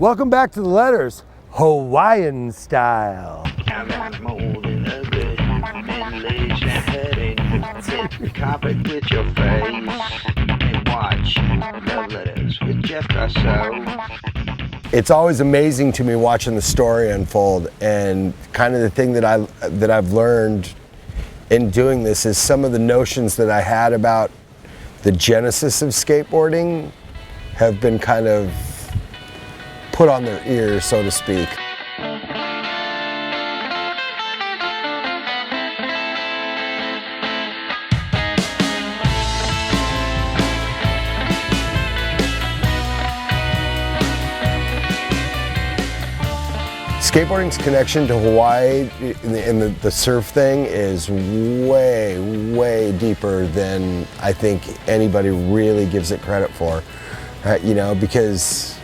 Welcome back to the letters, Hawaiian style. I'm not more than a good middle-aged heading. Sit the carpet with your face and watch Love Letters with Jeff Grosso. It's always amazing to me watching the story unfold, and kind of the thing that I've learned in doing this is some of the notions that I had about the genesis of skateboarding have been kind of put on their ears, so to speak. Skateboarding's connection to Hawaii and the surf thing is way, way deeper than I think anybody really gives it credit for. You know, because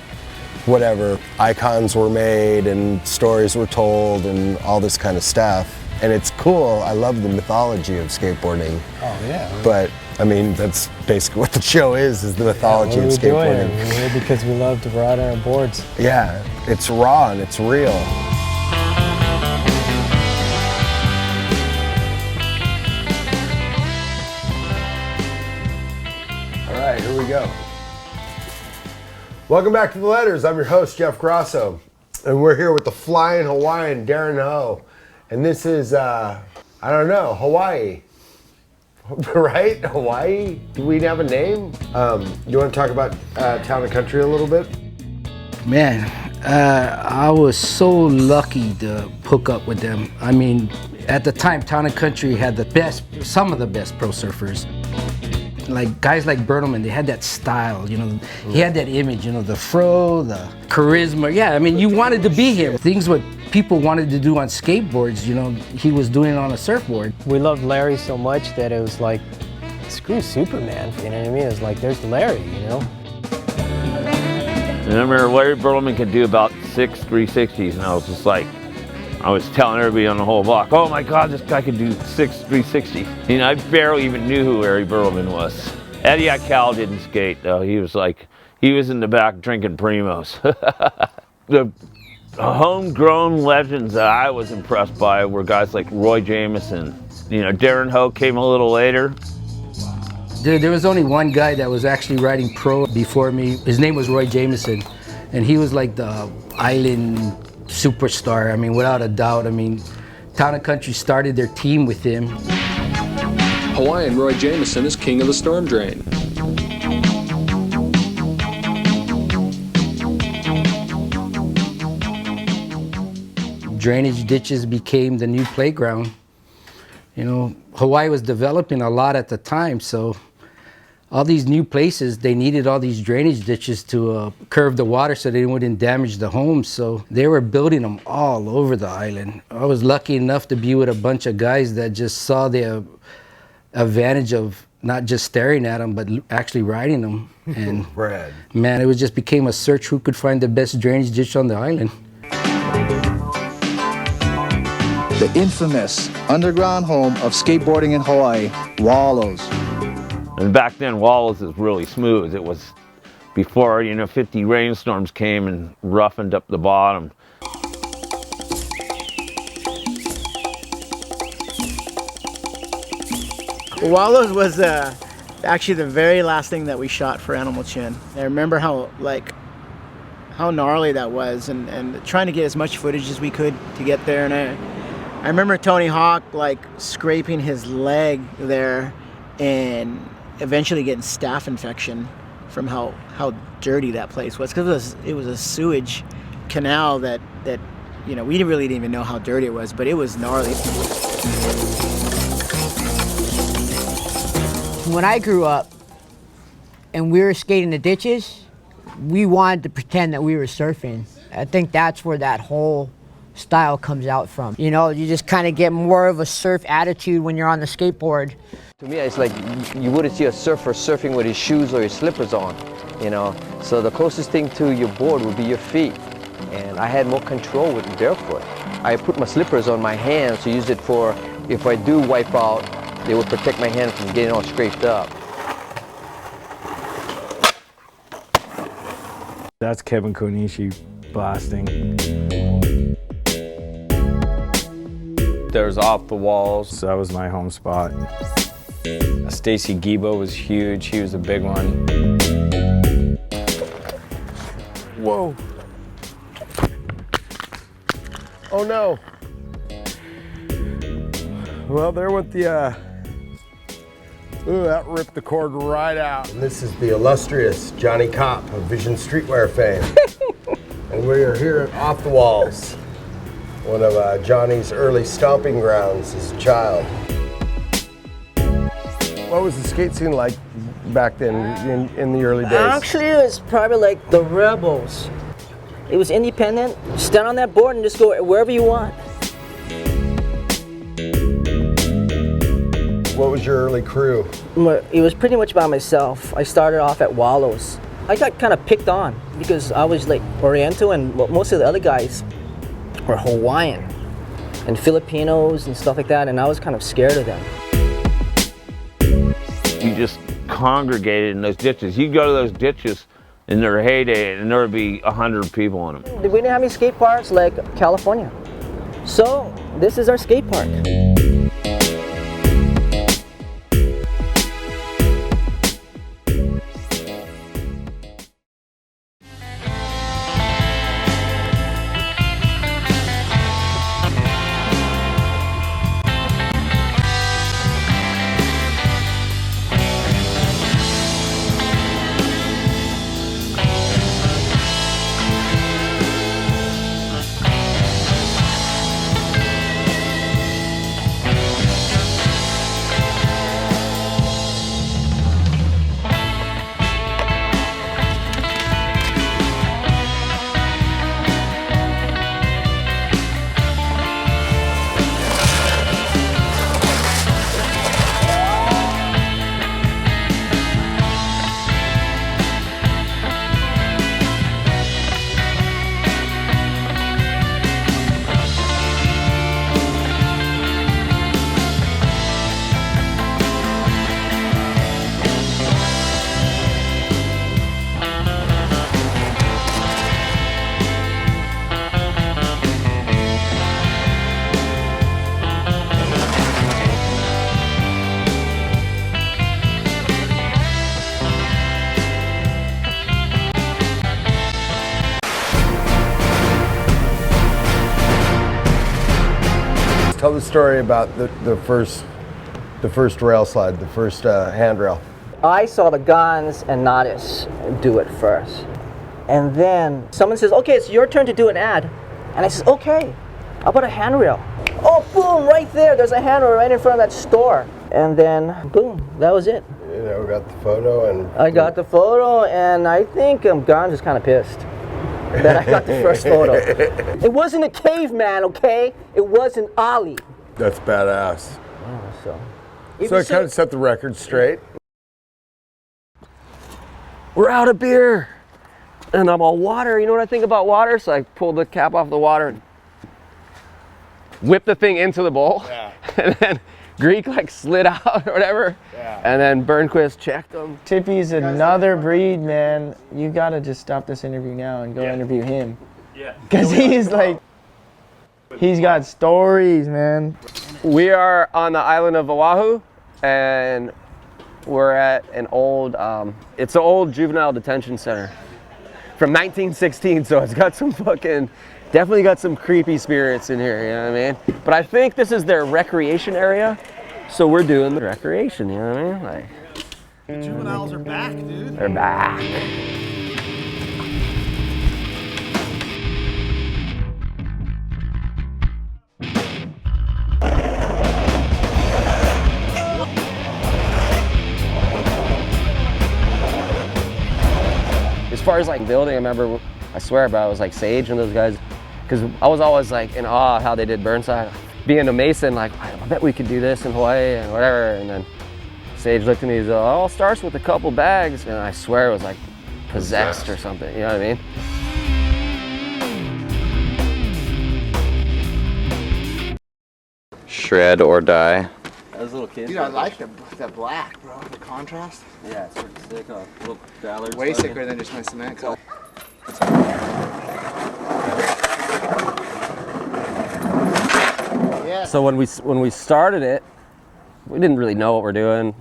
whatever, icons were made and stories were told and all this kind of stuff. And it's cool, I love the mythology of skateboarding. Oh yeah. But I mean, that's basically what the show is the mythology of skateboarding. We're here because we love to ride on our boards. Yeah, it's raw and it's real. All right, here we go. Welcome back to the letters. I'm your host, Jeff Grosso, and we're here with the flying Hawaiian, DARREN HO. And this is, I don't know, Hawaii. Right? Hawaii? Do we have a name? You want to talk about Town and Country a little bit? Man, I was so lucky to hook up with them. I mean, at the time, Town and Country had the best, some of the best pro surfers. Like guys like Bertelman, they had that style, you know, he had that image, you know, the fro, the charisma. Yeah, I mean, you wanted to be him. Things what people wanted to do on skateboards, you know, he was doing it on a surfboard. We loved Larry so much that it was like, screw Superman, you know what I mean? It was like, there's Larry, you know? And I remember Larry Bertelman could do about 6 360s, and I was just like, I was telling everybody on the whole block, oh my God, this guy can do 6 360s. You know, I barely even knew who Larry Bertelman was. Eddie Cal didn't skate though. He was like, he was in the back drinking Primos. The homegrown legends that I was impressed by were guys like Roy Jamison. You know, DARREN HO came a little later. There was only one guy that was actually riding pro before me. His name was Roy Jamison, and he was like the island superstar. I mean, without a doubt. I mean, Town and Country started their team with him. Hawaiian Roy Jamison is king of the storm drain. Drainage ditches became the new playground. You know, Hawaii was developing a lot at the time, so all these new places, they needed all these drainage ditches to curve the water so they wouldn't damage the homes. So they were building them all over the island. I was lucky enough to be with a bunch of guys that just saw the advantage of not just staring at them, but actually riding them. And Brad. Man, it was just became a search who could find the best drainage ditch on the island. The infamous underground home of skateboarding in Hawaii, Wallows. And back then, Wallows was really smooth. It was before, you know, 50 rainstorms came and roughened up the bottom. Wallows was actually the very last thing that we shot for Animal Chin. I remember how gnarly that was, and trying to get as much footage as we could to get there. And I remember Tony Hawk like scraping his leg there, and eventually getting staph infection from how dirty that place was, because it was a sewage canal that you know, we really didn't even know how dirty it was, but it was gnarly. When I grew up and we were skating the ditches, we wanted to pretend that we were surfing. I think that's where that whole style comes out from. You know, you just kind of get more of a surf attitude when you're on the skateboard. To me, it's like you wouldn't see a surfer surfing with his shoes or his slippers on, you know. So the closest thing to your board would be your feet. And I had more control with barefoot. I put my slippers on my hands to use it for, if I do wipe out, they would protect my hand from getting all scraped up. That's Kevin Konishi blasting. There's Off the Walls. So that was my home spot. Stacy Gibo was huge. He was a big one. Whoa. Oh no. Well, there went the, ooh, that ripped the cord right out. And this is the illustrious JOHNEE KOP of Vision Streetwear fame. And we are here at Off the Walls, one of Johnny's early stomping grounds as a child. What was the skate scene like back then in the early days? Actually, it was probably like the Rebels. It was independent. Stand on that board and just go wherever you want. What was your early crew? It was pretty much by myself. I started off at Wallows. I got kind of picked on because I was like Oriental and most of the other guys were Hawaiian and Filipinos and stuff like that, and I was kind of scared of them. You just congregated in those ditches. You go to those ditches in their heyday and there would be 100 people in them. We didn't have any skate parks like California. So this is our skate park. Tell the story about the first rail slide, the first handrail. I saw the Guns and Natis do it first. And then someone says, okay, it's your turn to do an ad. And I says, okay, how about a handrail? Oh, boom, right there. There's a handrail right in front of that store. And then, boom, that was it. You know, we got the photo and... I got the photo, and I think Guns is kind of pissed that I got the first photo. It wasn't a caveman, okay? It was an ollie. That's badass. Oh, so I kind of set the record straight. We're out of beer. And I'm all water. You know what I think about water? So I pulled the cap off the water and whipped the thing into the bowl. Yeah. And then Greek like slid out or whatever. Yeah. And then Burnquist checked him. Tippy's another breed, man. You gotta just stop this interview now and go interview him. Yeah. Because he's like, he's got stories, man. We are on the island of Oahu, and we're at an old, it's an old juvenile detention center from 1916, so it's got some fucking, definitely got some creepy spirits in here, you know what I mean? But I think this is their recreation area, so we're doing the recreation, you know what I mean? Like, the juveniles are back, dude. They're back. As far as like building, I remember, I swear, bro, I was like Sage and those guys, because I was always like in awe of how they did Burnside. Being a Mason, like, I bet we could do this in Hawaii and whatever. And then Sage looked at me, he's like, oh, it starts with a couple bags. And I swear it was like possessed or something, you know what I mean? Shred or die. Those little kids. Dude, I like the black, bro. The contrast. Yeah, it's pretty sick. Little Dallards. Way sicker than just my cement color. So when we started it, we didn't really know what we're doing.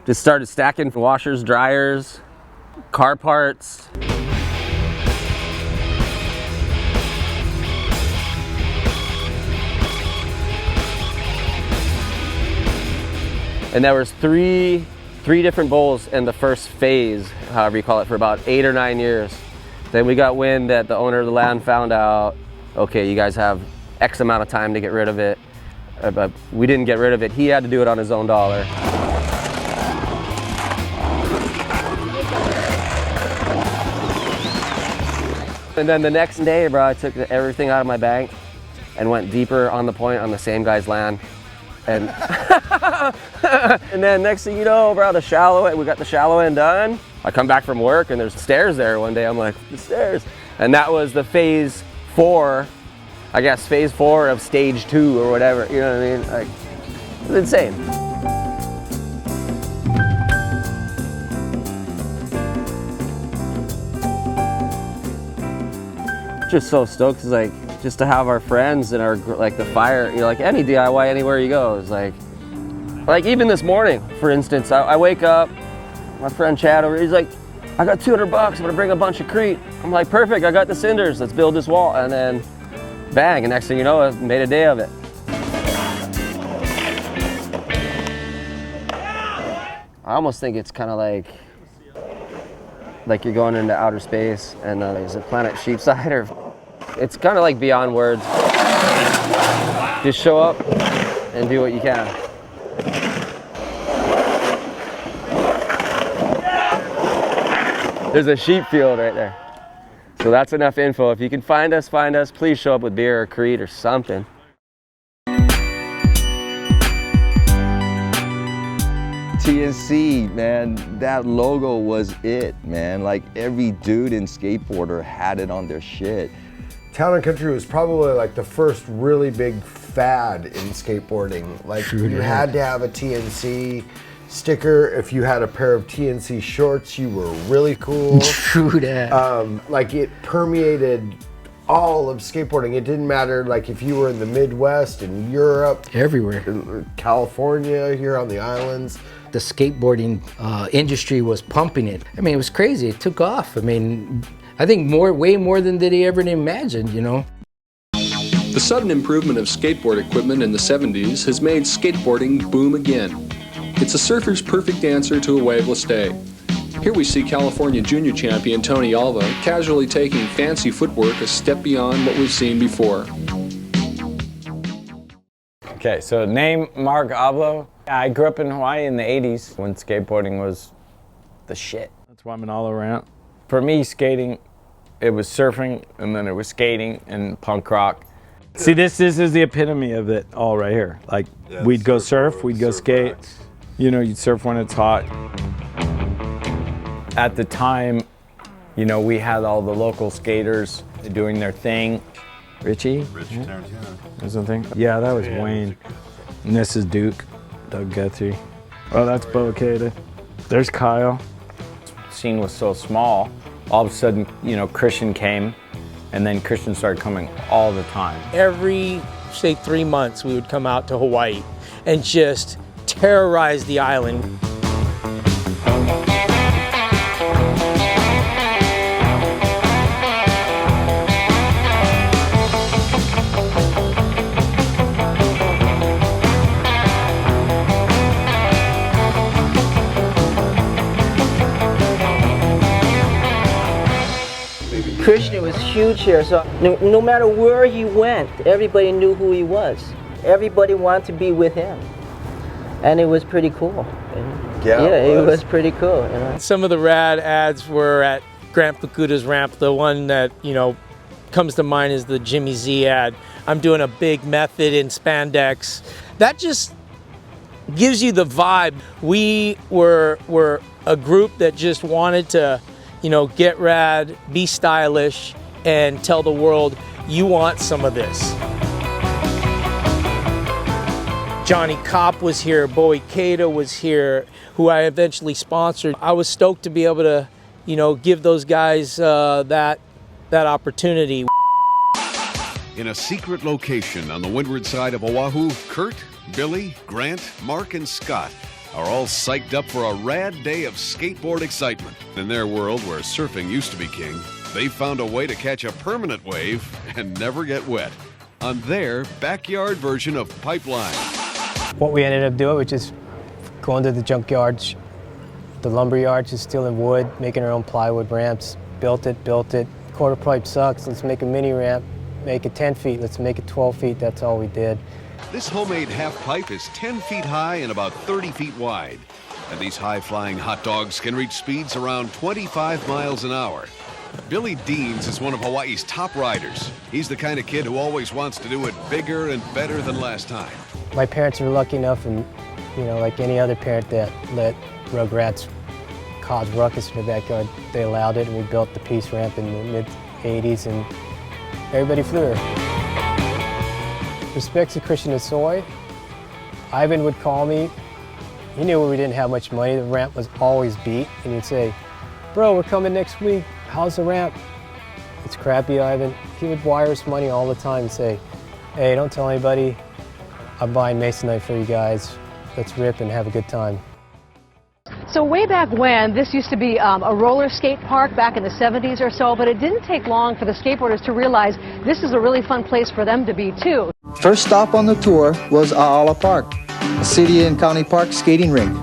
Just started stacking washers, dryers, car parts. And there was three different bowls in the first phase, however you call it, for about 8 or 9 years. Then we got wind that the owner of the land found out, okay, you guys have X amount of time to get rid of it. But we didn't get rid of it. He had to do it on his own dollar. And then the next day, bro, I took everything out of my bank and went deeper on the point on the same guy's land. And and then next thing you know, bro, we got the shallow end done. I come back from work and there's stairs there one day. I'm like, the stairs. And that was the phase 4, I guess phase 4 of stage 2 or whatever. You know what I mean? Like, it's insane. Just so stoked, cause like just to have our friends and our like the fire, you know, like any DIY anywhere you go is like even this morning, for instance, I wake up, my friend Chad over, he's like, I got $200, I'm gonna bring a bunch of Crete. I'm like, perfect, I got the cinders, let's build this wall, and then bang, and next thing you know, I made a day of it. I almost think it's kind of like you're going into outer space and there's a planet Sheepside, or it's kind of like beyond words. Just show up and do what you can. There's a sheep field right there. So that's enough info. If you can find us, please show up with beer or Crete or something. TNC, man, that logo was it, man. Like every dude in skateboarder had it on their shit. Town and Country was probably like the first really big fad in skateboarding. Like you had to have a TNC sticker. If you had a pair of TNC shorts, you were really cool. True that. Like it permeated all of skateboarding. It didn't matter like if you were in the Midwest, in Europe, everywhere, California, here on the islands. The skateboarding industry was pumping it. I mean, it was crazy. It took off. I mean, I think way more than did he ever imagined, you know. The sudden improvement of skateboard equipment in the 70s has made skateboarding boom again. It's a surfer's perfect answer to a waveless day. Here we see California junior champion Tony Alva casually taking fancy footwork a step beyond what we've seen before. Okay, so name Mark Ablo. I grew up in Hawaii in the 80s when skateboarding was the shit. That's why I'm an all around. For me, skating, it was surfing, and then it was skating and punk rock. See, this is the epitome of it all right here. Like, we'd go surf, we'd go skate. You know, you'd surf when it's hot. At the time, you know, we had all the local skaters doing their thing. Richie? Or something? Yeah, that was Wayne. And this is Duke, Doug Guthrie. Oh, that's Bo Cada. There's Kyle. The scene was so small, all of a sudden, you know, Christian came, and then Christian started coming all the time. Every, say, 3 months, we would come out to Hawaii and just terrorize the island. Christian was huge here, so no matter where he went, everybody knew who he was. Everybody wanted to be with him. And it was pretty cool. Yeah, it was pretty cool. You know? Some of the rad ads were at Grant FUKUDA's ramp. The one that, you know, comes to mind is the Jimmy Z ad. I'm doing a big method in spandex. That just gives you the vibe. We were a group that just wanted to, you know, get rad, be stylish, and tell the world, you want some of this. JOHNEE KOP was here, Bowie Cada was here, who I eventually sponsored. I was stoked to be able to, you know, give those guys that opportunity. In a secret location on the windward side of Oahu, Kurt, Billy, Grant, Mark, and Scott are all psyched up for a rad day of skateboard excitement. In their world where surfing used to be king, they found a way to catch a permanent wave and never get wet on their backyard version of Pipeline. What we ended up doing was just going to the junkyards, the lumber yards, just stealing wood, making our own plywood ramps, built it. Quarter pipe sucks, let's make a mini ramp. Make it 10 feet, let's make it 12 feet, that's all we did. This homemade half pipe is 10 feet high and about 30 feet wide. And these high-flying hot dogs can reach speeds around 25 miles an hour. Billy Deans is one of Hawaii's top riders. He's the kind of kid who always wants to do it bigger and better than last time. My parents were lucky enough, and like any other parent that let Rugrats cause ruckus in their backyard, they allowed it, and we built the Peace Ramp in the mid-'80s, and everybody flew her. Respects to Christian and Soy. Ivan would call me. He knew we didn't have much money. The ramp was always beat, and he'd say, "Bro, we're coming next week. How's the ramp?" "It's crappy, Ivan." He would wire us money all the time and say, "Hey, don't tell anybody. I'm buying Masonite for you guys. Let's rip and have a good time." So way back when, this used to be a roller skate park back in the 70s or so, but it didn't take long for the skateboarders to realize this is a really fun place for them to be too. First stop on the tour was A'ala Park, a city and county park skating rink.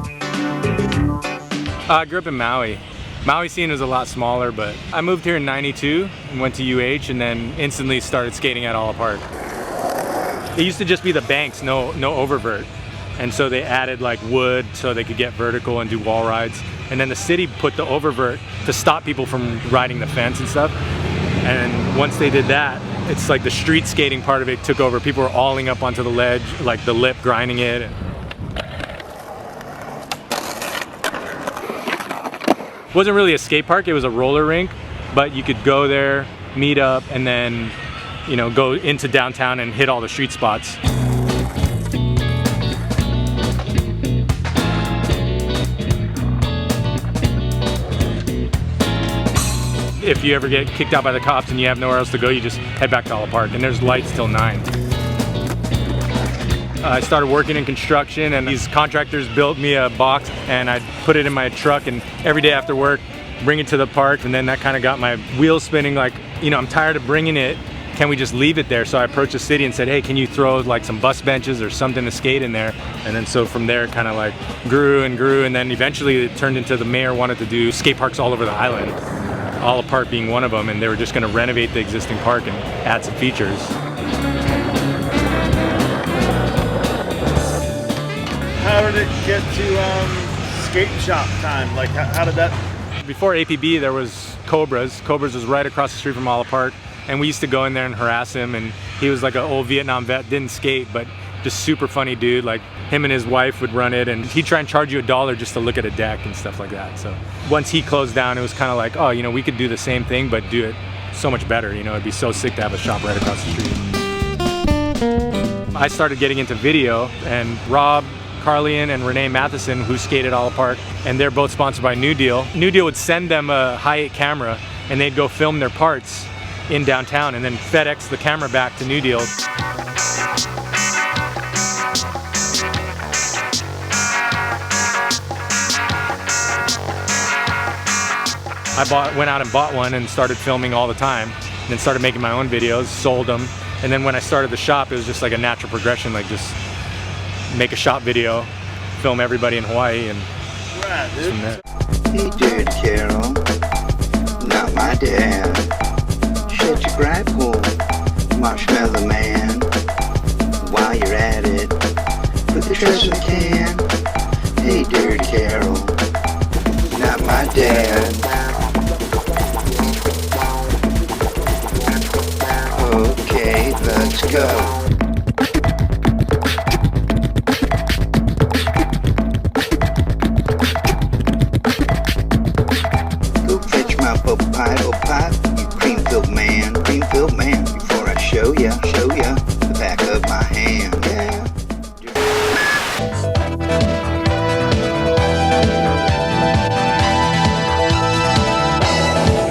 I grew up in Maui. Maui scene was a lot smaller, but I moved here in '92 and went to UH and then instantly started skating at A'ala Park. It used to just be the banks, no oververt. And so they added like wood so they could get vertical and do wall rides. And then the city put the oververt to stop people from riding the fence and stuff. And once they did that, it's like the street skating part of it took over. People were awling up onto the ledge, like the lip, grinding it. It wasn't really a skate park, it was a roller rink, but you could go there, meet up, and then, go into downtown and hit all the street spots. If you ever get kicked out by the cops and you have nowhere else to go, you just head back to A'ala Park, and there's lights till 9. I started working in construction, and these contractors built me a box, and I'd put it in my truck, and every day after work, bring it to the park, and then that kind of got my wheels spinning, like, I'm tired of bringing it, can we just leave it there? So I approached the city and said, hey, can you throw like some bus benches or something to skate in there? And then so from there, it kind of like grew, and then eventually it turned into the mayor wanted to do skate parks all over the island. A'ala Park being one of them, and they were just going to renovate the existing park and add some features. How did it get to skate shop time? Like, how did that? Before APB, there was Cobra's. Cobra's was right across the street from A'ala Park, and we used to go in there and harass him, and he was like an old Vietnam vet, didn't skate, but just super funny dude. Like, him and his wife would run it, and he'd try and charge you $1 just to look at a deck and stuff like that. So once he closed down, it was kind of like, oh, we could do the same thing, but do it so much better. It'd be so sick to have a shop right across the street. I started getting into video, and Rob Carlian and Renee Matheson, who skated A'ala Park, and they're both sponsored by New Deal. New Deal would send them a Hi8 camera, and they'd go film their parts in downtown, and then FedEx the camera back to New Deal. I went out and bought one and started filming all the time, and then started making my own videos, sold them, and then when I started the shop, it was just like a natural progression, like just make a shop video, film everybody in Hawaii, and right, dude. From there. Hey, Dirty Carol, not my dad. Shut your gripe hole, Marshmallow Man. While you're at it, put the trash in the can. Hey, Dirty Carol, not my dad. Okay, let's go. You cream-filled man, before I show ya the back of my hand, yeah.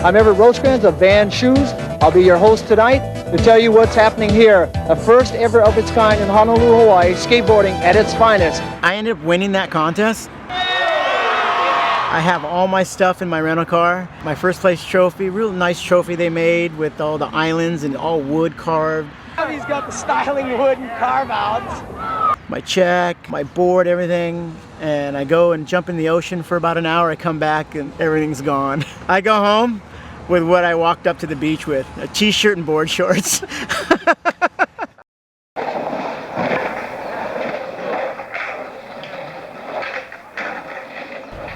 I'm Everett Rosecrans of VANS Shoes. I'll be your host tonight. to tell you what's happening here. The first ever of its kind in Honolulu, Hawaii, skateboarding at its finest. I ended up winning that contest. I have all my stuff in my rental car. My first place trophy, real nice trophy they made with all the islands and all wood carved. He's got the styling wooden carve outs. My check, my board, everything. And I go and jump in the ocean for about an hour. I come back and everything's gone. I go home with what I walked up to the beach with, a t-shirt and board shorts.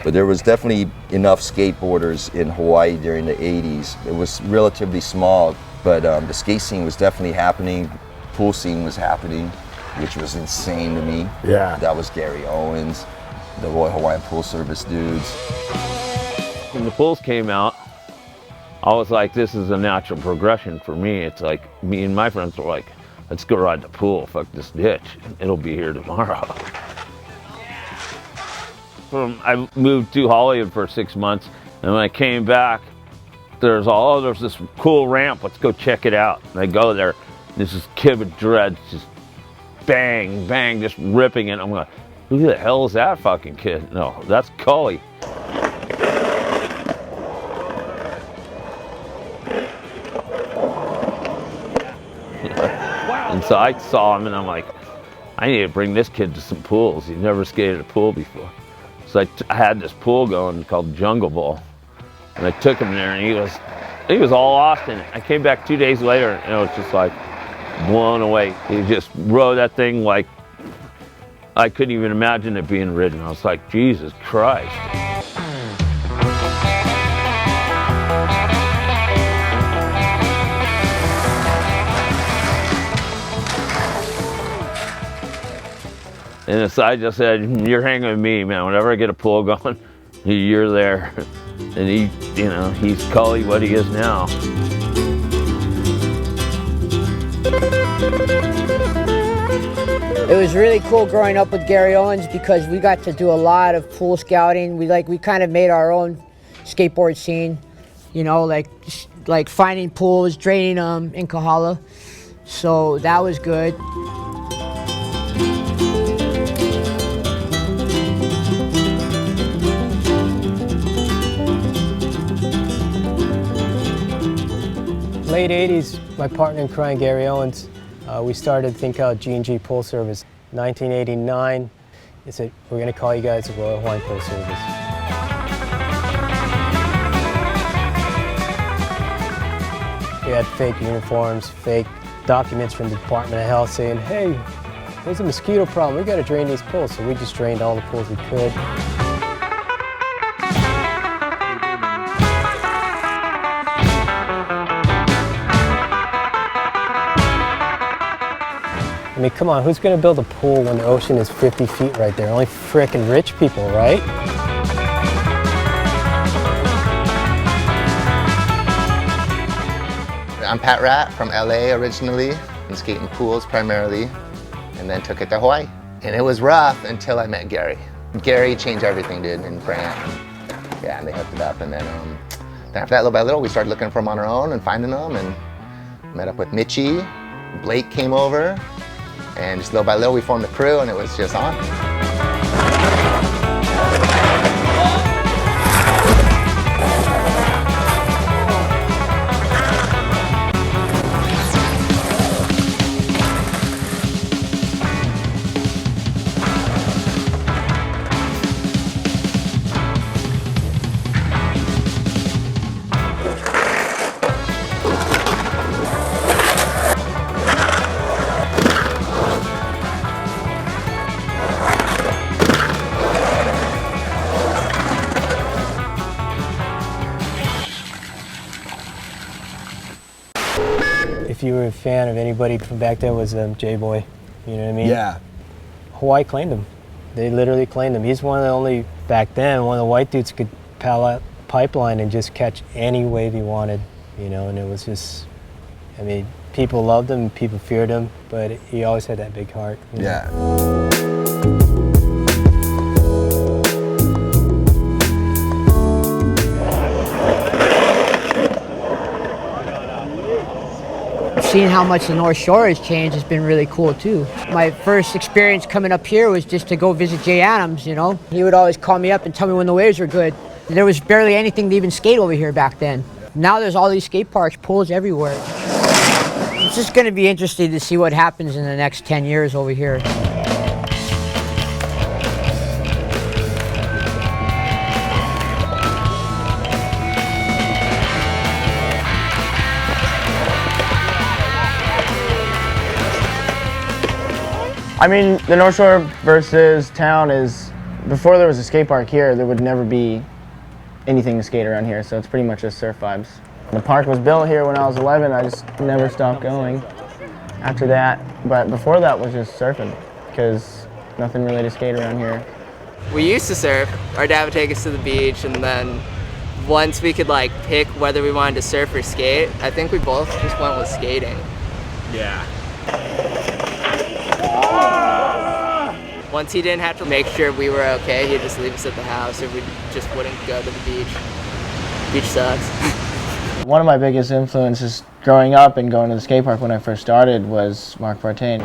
But there was definitely enough skateboarders in Hawaii during the 80s. It was relatively small, but the skate scene was definitely happening. Pool scene was happening, which was insane to me. Yeah. That was Gary Owens, the Royal Hawaiian Pool Service dudes. When the pools came out, I was like, this is a natural progression for me. It's like, me and my friends were like, let's go ride the pool, fuck this ditch. It'll be here tomorrow. I moved to Hollywood for 6 months, and when I came back, there's this cool ramp, let's go check it out. And I go there, there's this kid with dreads, just bang, bang, just ripping it. I'm like, who the hell is that fucking kid? No, that's Cully. And so I saw him, and I'm like, I need to bring this kid to some pools. He's never skated a pool before. So I had this pool going called Jungle Bowl, and I took him there, and he was all lost in it. I came back 2 days later, and it was just like blown away. He just rode that thing like I couldn't even imagine it being ridden. I was like, Jesus Christ. And so I just said, you're hanging with me, man. Whenever I get a pool going, you're there. And he, you know, he's Cully what he is now. It was really cool growing up with Gary Owens because we got to do a lot of pool scouting. We kind of made our own skateboard scene, you know, like finding pools, draining them in Kahala. So that was good. Late 80s, my partner in crime, Gary Owens, we started a thing called G&G Pool Service. 1989, they said, we're going to call you guys the Royal Hawaiian Pool Service. We had fake uniforms, fake documents from the Department of Health saying, hey, there's a mosquito problem, we got to drain these pools. So we just drained all the pools we could. I mean, come on, who's going to build a pool when the ocean is 50 feet right there? Only frickin' rich people, right? I'm Pat Rat from LA originally, and skating pools primarily, and then took it to Hawaii. And it was rough until I met Gary. Gary changed everything, dude, and Brant. Yeah, and they hooked it up, and then after that, little by little, we started looking for them on our own and finding them, and met up with Mitchie. Blake came over. And just little by little, we formed a crew, and it was just on. If you were a fan of anybody from back then, was J-Boy, you know what I mean? Yeah. Hawaii claimed him. They literally claimed him. He's one of the only, back then, one of the white dudes could paddle out pipeline and just catch any wave he wanted, you know, and it was just, I mean, people loved him, people feared him, but he always had that big heart. You know? Yeah. seeing how much the North Shore has changed has been really cool too. My first experience coming up here was just to go visit Jay Adams, you know. He would always call me up and tell me when the waves were good. There was barely anything to even skate over here back then. Now there's all these skate parks, pools everywhere. It's just going to be interesting to see what happens in the next 10 years over here. I mean, the North Shore versus town is, before there was a skate park here, there would never be anything to skate around here, so it's pretty much just surf vibes. The park was built here when I was 11, I just never stopped going after that. But before that was just surfing, because nothing really to skate around here. We used to surf. Our dad would take us to the beach, and then once we could like pick whether we wanted to surf or skate, I think we both just went with skating. Yeah. Once he didn't have to make sure we were okay, he'd just leave us at the house, or we just wouldn't go to the beach. Beach sucks. One of my biggest influences growing up and going to the skate park when I first started was Mark Partain.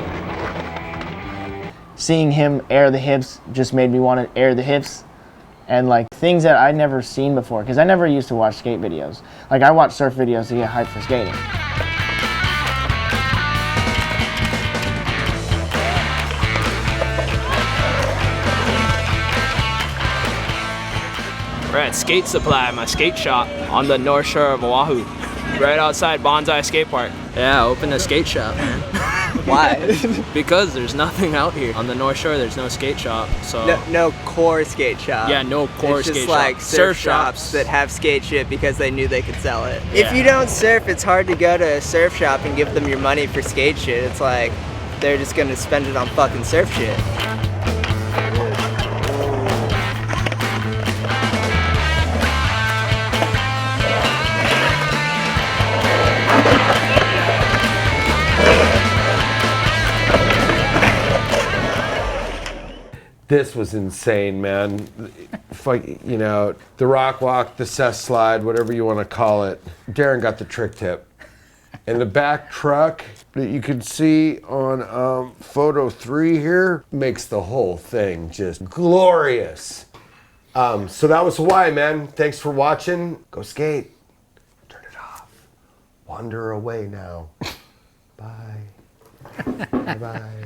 Seeing him air the hips just made me want to air the hips, and like things that I'd never seen before, because I never used to watch skate videos. Like I watch surf videos to get hyped for skating. We're at Skate Supply, my skate shop on the North Shore of Oahu, right outside Bonsai Skate Park. Yeah, open a skate shop, man. Why? Because there's nothing out here. On the North Shore, there's no skate shop, so... No core skate shop. Yeah, no core skate shop. It's just like surf shops that have skate shit because they knew they could sell it. Yeah. If you don't surf, it's hard to go to a surf shop and give them your money for skate shit. It's like, they're just gonna spend it on fucking surf shit. This was insane, man. You know, the rock walk, the cess slide, whatever you want to call it. Darren got the trick tip. And the back truck that you can see on photo 3 here makes the whole thing just glorious. So that was Hawaii, man. Thanks for watching. Go skate. Turn it off. Wander away now. Bye. Bye-bye.